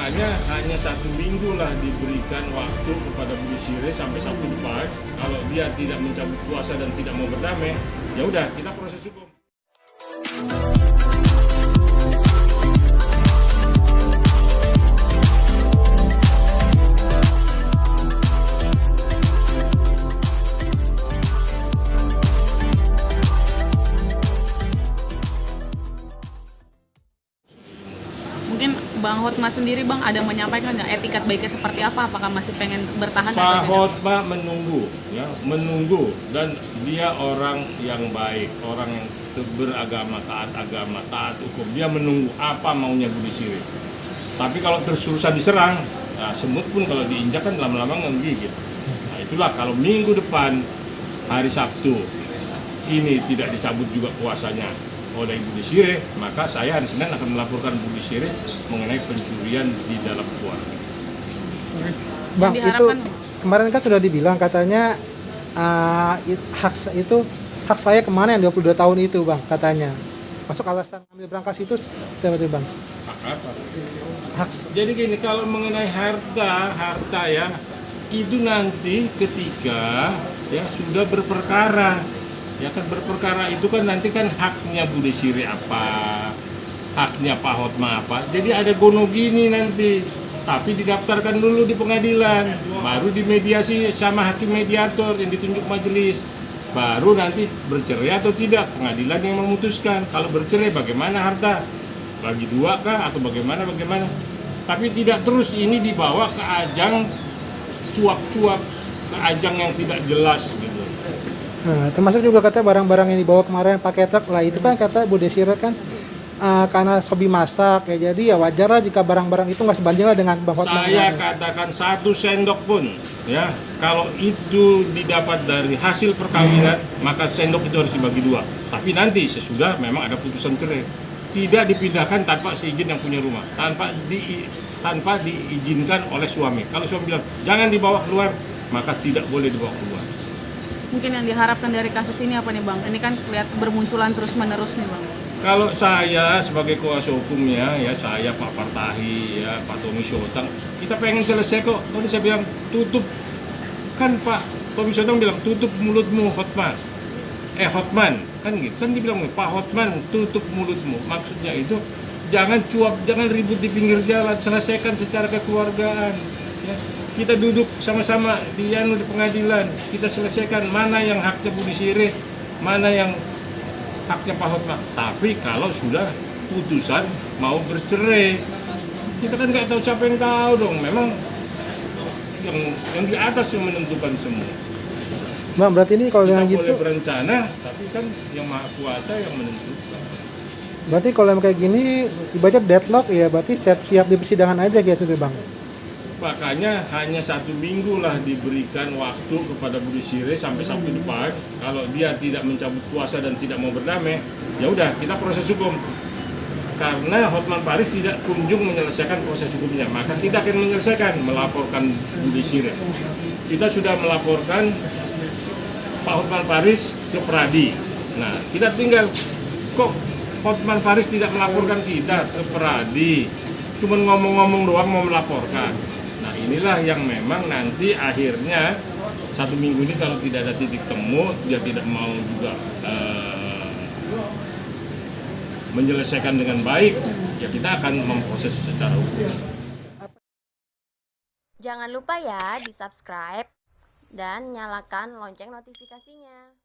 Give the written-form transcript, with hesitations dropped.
Makanya hanya 1 minggu lah diberikan waktu kepada Budi Sirih sampai Sabtu depan. Kalau dia tidak mencabut kuasa dan tidak mau berdamai, ya udah kita proses hukum. Mungkin Bang Hotma sendiri Bang ada menyampaikan nggak etikat baiknya seperti apa? Apakah masih pengen bertahan Pak atau tidak? Hotma menunggu dan dia orang yang baik, orang yang beragama, taat hukum. Dia menunggu apa maunya Budi Sirih. Tapi kalau terus-terusan diserang, nah, semut pun kalau diinjak kan lama-lama ngegigit. Nah, itulah kalau minggu depan hari Sabtu ini tidak dicabut juga kuasanya oleh Budi Sirih, maka saya hari Senin akan melaporkan Budi Sirih mengenai pencurian di dalam keluarga. Bang, itu Diharapkan, kemarin kan sudah dibilang katanya hak saya kemana yang 22 tahun itu, Bang, katanya. Masuk alasan ambil berangkas itu seperti itu, Bang. Hak apa? Hak Jadi gini, kalau mengenai harta ya, itu nanti ketika ya sudah berperkara. Ya kan berperkara itu kan nanti kan haknya Budi Sirih apa, haknya Pak Hotma apa. Jadi ada gono gini nanti, tapi didaftarkan dulu di pengadilan, baru dimediasi sama hakim mediator yang ditunjuk majelis, baru nanti bercerai atau tidak pengadilan yang memutuskan. Kalau bercerai bagaimana harta, bagi dua kah atau bagaimana? Tapi tidak terus ini dibawa ke ajang cuap-cuap, ke ajang yang tidak jelas gitu. Nah, termasuk juga kata barang-barang yang dibawa kemarin pakai truk lah, itu kan kata Bu Desire kan karena hobi masak ya, jadi ya wajar lah jika barang-barang itu nggak sebanding lah dengan Bang Hotman. Saya katakan 1 sendok pun ya, kalau itu didapat dari hasil perkawinan maka sendok itu harus dibagi 2. Tapi nanti sesudah memang ada putusan cerai, tidak dipindahkan tanpa seizin yang punya rumah, tanpa diizinkan oleh suami. Kalau suami bilang jangan dibawa keluar, maka tidak boleh dibawa keluar. mungkin yang diharapkan dari kasus ini apa nih Bang? Ini kan lihat bermunculan terus-menerus nih Bang. Kalau saya sebagai kuasa hukumnya, ya saya Pak Partahi, ya Pak Tommy Syotang, kita pengen selesai kok. Tadi saya bilang tutup, kan Pak Tommy Syotang bilang tutup mulutmu Hotman, kan gitu, kan dibilang Pak Hotman tutup mulutmu. Maksudnya itu jangan cuap, jangan ribut di pinggir jalan, selesaikan secara kekeluargaan. Ya. Kita duduk sama-sama di pengadilan, kita selesaikan mana yang haknya Budi Sirih, mana yang haknya Pak Hotma. Tapi kalau sudah putusan mau bercerai, kita kan nggak tahu, siapa yang tahu dong. Memang yang di atas yang menentukan semua. Bang, berarti ini kalau Kita dengan gitu, boleh berencana, tapi kan yang Maha Kuasa yang menentukan. berarti kalau yang kayak gini ibaratnya deadlock ya, berarti siap di persidangan aja gitu Bang. Makanya hanya 1 minggu lah diberikan waktu kepada Budi Sirih sampai Sabtu depan. Kalau dia tidak mencabut kuasa dan tidak mau berdamai, ya udah kita proses hukum. Karena Hotman Paris tidak kunjung menyelesaikan proses hukumnya, maka kita akan menyelesaikan, melaporkan Budi Sirih. Kita sudah melaporkan Pak Hotman Paris ke Pradi. Nah, kita tinggal kok Hotman Paris tidak melaporkan kita ke Pradi, cuman ngomong-ngomong doang mau melaporkan. Nah, inilah yang memang nanti akhirnya 1 minggu ini kalau tidak ada titik temu, dia tidak mau juga menyelesaikan dengan baik, ya kita akan memproses secara hukum. Jangan lupa ya di subscribe dan nyalakan lonceng notifikasinya.